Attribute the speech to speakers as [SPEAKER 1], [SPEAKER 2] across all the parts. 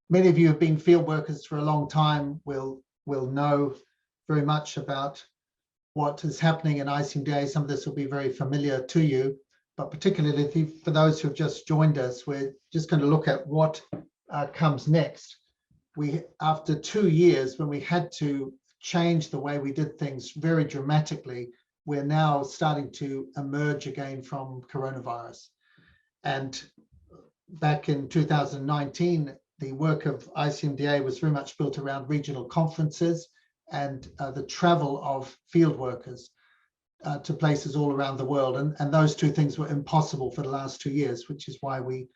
[SPEAKER 1] Many of you have been field workers for a long time, will know very much about what is happening in ICMDA. Some of this will be very familiar to you, but particularly for those who have just joined us, we're just going to look at what comes next. After 2 years, when we had to change the way we did things very dramatically, we're now starting to emerge again from coronavirus. And back in 2019, the work of ICMDA was very much built around regional conferences and the travel of field workers to places all around the world. And those two things were impossible for the last 2 years, which is why we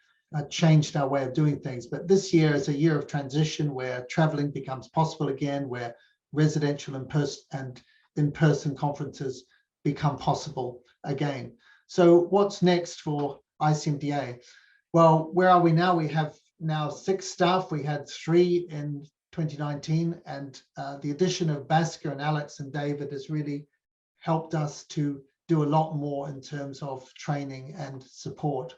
[SPEAKER 1] changed our way of doing things. But this year is a year of transition where traveling becomes possible again, where residential and in-person conferences become possible again. So what's next for ICMDA? Well, where are we now? We have now 6 staff. We had 3 in 2019, and the addition of Bhaskar and Alex and David has really helped us to do a lot more in terms of training and support.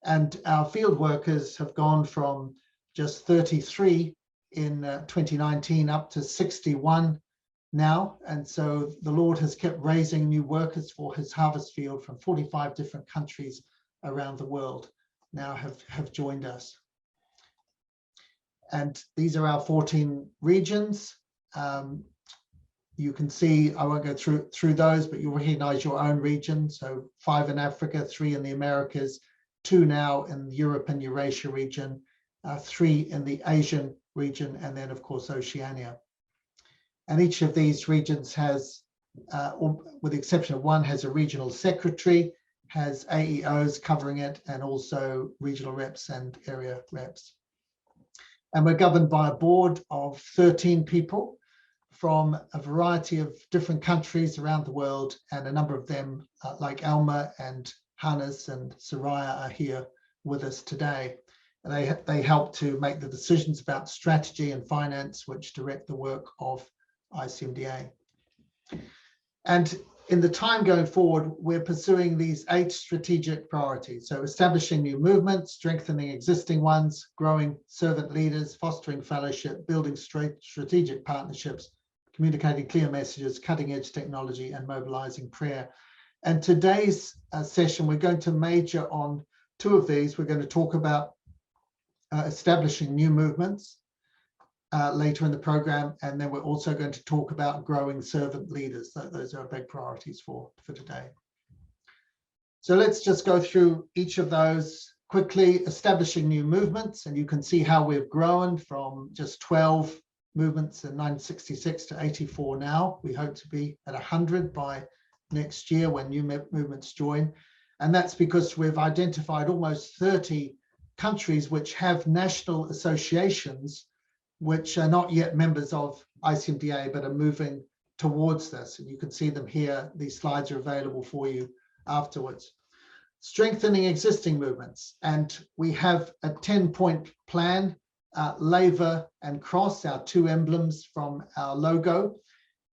[SPEAKER 1] And our field workers have gone from just 33 in 2019 up to 61 now. And so the Lord has kept raising new workers for his harvest field from 45 different countries around the world now have joined us. And these are our 14 regions. You can see, I won't go through those, but you'll recognize your own region. So 5 in Africa, 3 in the Americas, 2 now in Europe and Eurasia region, 3 in the Asian region, and then of course Oceania. And each of these regions has, with the exception of one, has a regional secretary, has AEOs covering it, and also regional reps and area reps. And we're governed by a board of 13 people from a variety of different countries around the world, and a number of them, like Alma and Hannes and Soraya, are here with us today. And they help to make the decisions about strategy and finance, which direct the work of ICMDA. And in the time going forward, we're pursuing these 8 strategic priorities. So establishing new movements, strengthening existing ones, growing servant leaders, fostering fellowship, building strategic partnerships, communicating clear messages, cutting edge technology, and mobilizing prayer. And today's session, we're going to major on 2 of these. We're going to talk about establishing new movements later in the program, and then we're also going to talk about growing servant leaders. Those are big priorities for today. So let's just go through each of those quickly. Establishing new movements, and you can see how we've grown from just 12 movements in 1966 to 84 now. We hope to be at 100 by next year when new movements join. And that's because we've identified almost 30 countries which have national associations which are not yet members of ICMDA, but are moving towards this. And you can see them here. These slides are available for you afterwards. Strengthening existing movements. And we have a 10-point plan, laver and cross, our 2 emblems from our logo.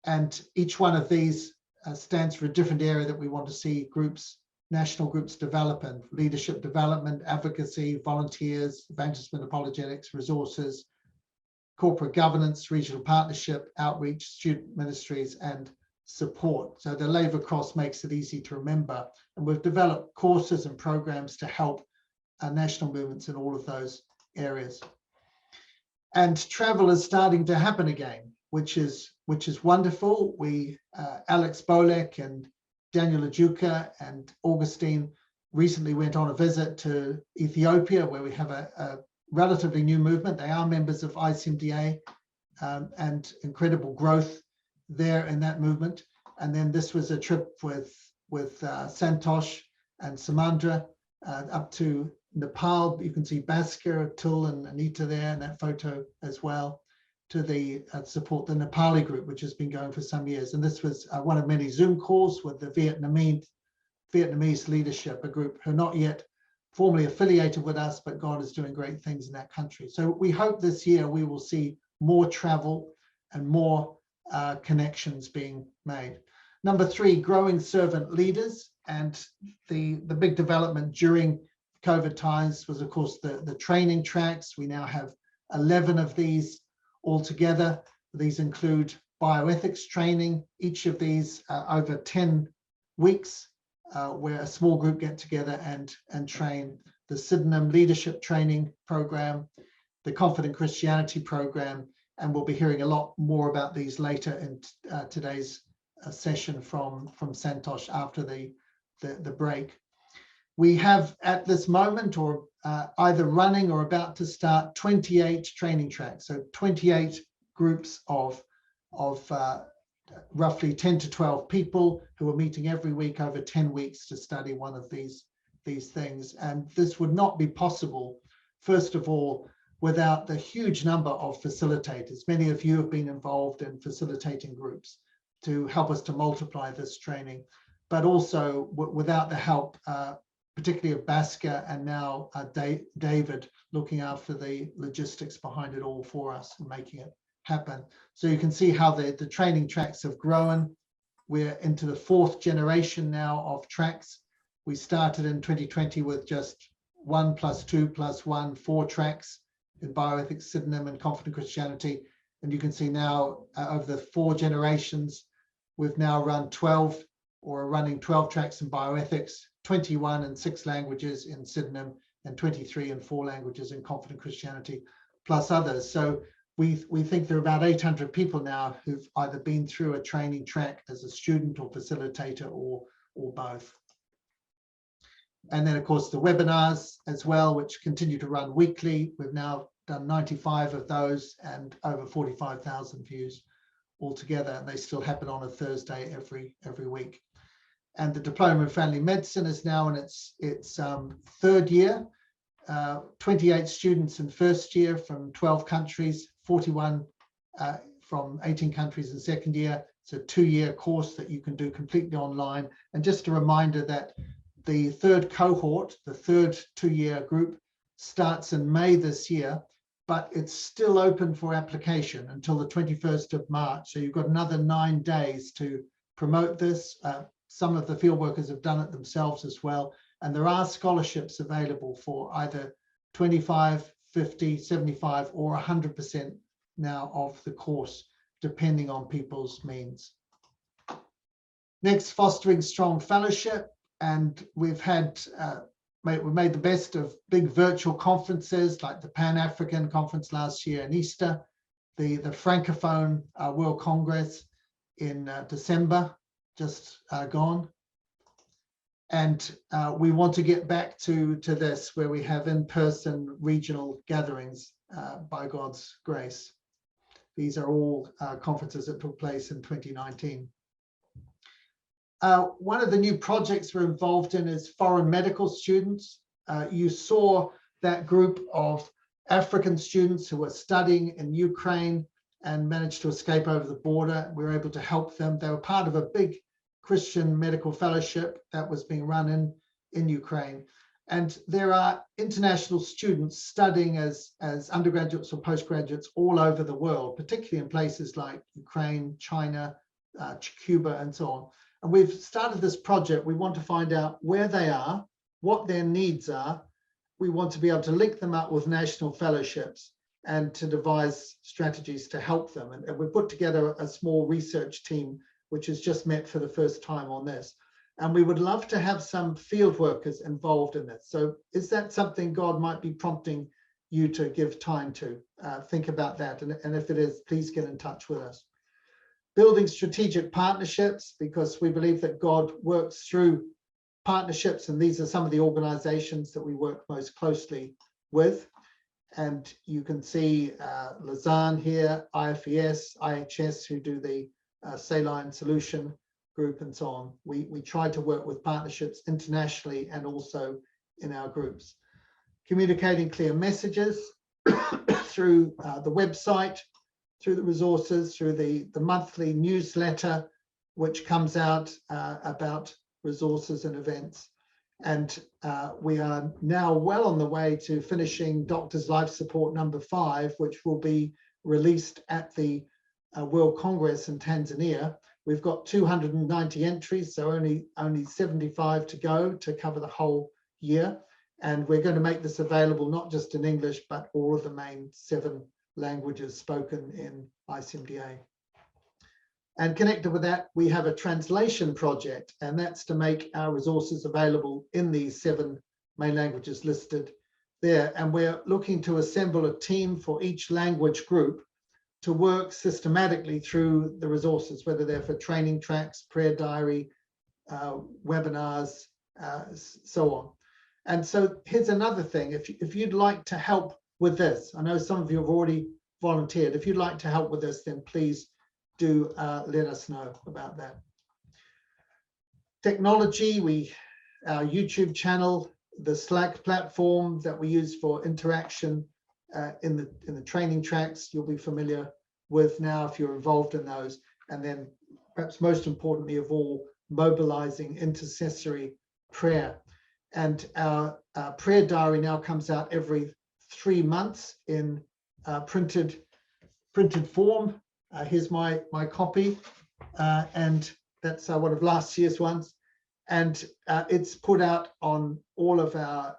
[SPEAKER 1] And each one of these stands for a different area that we want to see groups, national groups develop in: leadership development, advocacy, volunteers, evangelism, apologetics, resources, corporate governance, regional partnership, outreach, student ministries, and support. So the laver cross makes it easy to remember. And we've developed courses and programs to help national movements in all of those areas. And travel is starting to happen again, which is wonderful. We, Alex Bolek and Daniel Ajuka and Augustine recently went on a visit to Ethiopia, where we have a relatively new movement. They are members of ICMDA, and incredible growth there in that movement. And then this was a trip with Santosh and Samandra up to Nepal. You can see Bhaskar, Tul, and Anita there in that photo as well, to support the Nepali group, which has been going for some years. And this was one of many Zoom calls with the Vietnamese leadership, a group who are not yet formally affiliated with us, but God is doing great things in that country. So we hope this year we will see more travel and more connections being made. Number 3, growing servant leaders. And the big development during COVID times was, of course, the training tracks. We now have 11 of these altogether. These include bioethics training, each of these over 10 weeks, where a small group get together and train. The Sydenham Leadership Training Program, the Confident Christianity Program, and we'll be hearing a lot more about these later in today's session from Santosh after the break. We have at this moment, or either running or about to start, 28 training tracks. So 28 groups of roughly 10 to 12 people who are meeting every week over 10 weeks to study one of these things. And this would not be possible, first of all, without the huge number of facilitators. Many of you have been involved in facilitating groups to help us to multiply this training, but also without the help, particularly of Basker and now David, looking after the logistics behind it all for us and making it happen. So you can see how the training tracks have grown. We're into the 4th generation now of tracks. We started in 2020 with just 1 + 2 + 1, 4 tracks in bioethics, Sydenham, and Confident Christianity. And you can see now over the 4 generations, we've now run 12 or are running 12 tracks in bioethics, 21 in 6 languages in Sydenham, and 23 in 4 languages in Confident Christianity, plus others. So we think there are about 800 people now who've either been through a training track as a student or facilitator or both. And then, of course, the webinars as well, which continue to run weekly. We've now done 95 of those and over 45,000 views altogether, and they still happen on a Thursday every week. And the Diploma in Family Medicine is now in its 3rd year. 28 students in 1st year from 12 countries, 41 from 18 countries in 2nd year. It's a 2-year course that you can do completely online. And just a reminder that the 3rd cohort, the 3rd 2-year group, starts in May this year, but it's still open for application until the 21st of March. So you've got another 9 days to promote this. Some of the field workers have done it themselves as well. And there are scholarships available for either 25, 50, 75, or 100% now of the course, depending on people's means. Next, fostering strong fellowship. And we've made the best of big virtual conferences like the Pan-African Conference last year in Easter, the Francophone World Congress in December, just gone. And we want to get back to this, where we have in-person regional gatherings by God's grace. These are all conferences that took place in 2019. One of the new projects we're involved in is foreign medical students. You saw that group of African students who were studying in Ukraine and managed to escape over the border. We were able to help them. They were part of a big Christian medical fellowship that was being run in Ukraine. And there are international students studying as undergraduates or postgraduates all over the world, particularly in places like Ukraine, China, Cuba, and so on. And we've started this project. We want to find out where they are, what their needs are. We want to be able to link them up with national fellowships and to devise strategies to help them. And we put together a small research team, which has just met for the first time on this. And we would love to have some field workers involved in this. So is that something God might be prompting you to give time to? Think about that. And if it is, please get in touch with us. Building strategic partnerships, because we believe that God works through partnerships, and these are some of the organizations that we work most closely with. And you can see Lausanne here, IFES, IHS, who do the saline solution group and so on. We try to work with partnerships internationally and also in our groups. Communicating clear messages through the website, through the resources, through the monthly newsletter, which comes out about resources and events. And we are now well on the way to finishing Doctors Life Support number 5, which will be released at the World Congress in Tanzania. We've got 290 entries, so only 75 to go to cover the whole year. And we're going to make this available not just in English, but all of the main 7 languages spoken in ICMDA. And connected with that, we have a translation project, and that's to make our resources available in these 7 main languages listed there. And we're looking to assemble a team for each language group to work systematically through the resources, whether they're for training tracks, prayer diary, webinars, so on. And so here's another thing. If you'd like to help with this, I know some of you have already volunteered. If you'd like to help with this, then please do let us know about that. Technology, our YouTube channel, the Slack platform that we use for interaction in the training tracks, you'll be familiar with now if you're involved in those. And then perhaps most importantly of all, mobilizing intercessory prayer. And our prayer diary now comes out every 3 months in printed form. Here's my copy, and that's one of last year's ones. And it's put out on all of our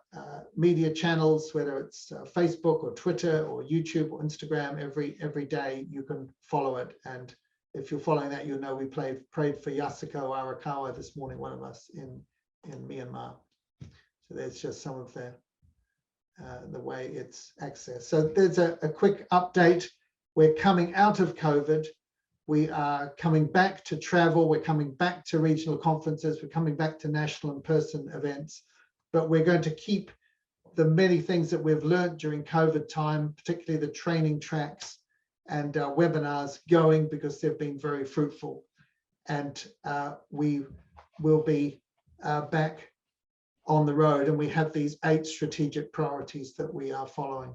[SPEAKER 1] media channels, whether it's Facebook or Twitter or YouTube or Instagram. Every day you can follow it. And if you're following that, you'll know we prayed for Yasuko Arakawa this morning, one of us in Myanmar. So there's just some of the way it's accessed. So there's a quick update. We're coming out of COVID. We are coming back to travel. We're coming back to regional conferences. We're coming back to national in-person events. But we're going to keep the many things that we've learned during COVID time, particularly the training tracks and webinars going, because they've been very fruitful. And we will be back on the road. And we have these 8 strategic priorities that we are following.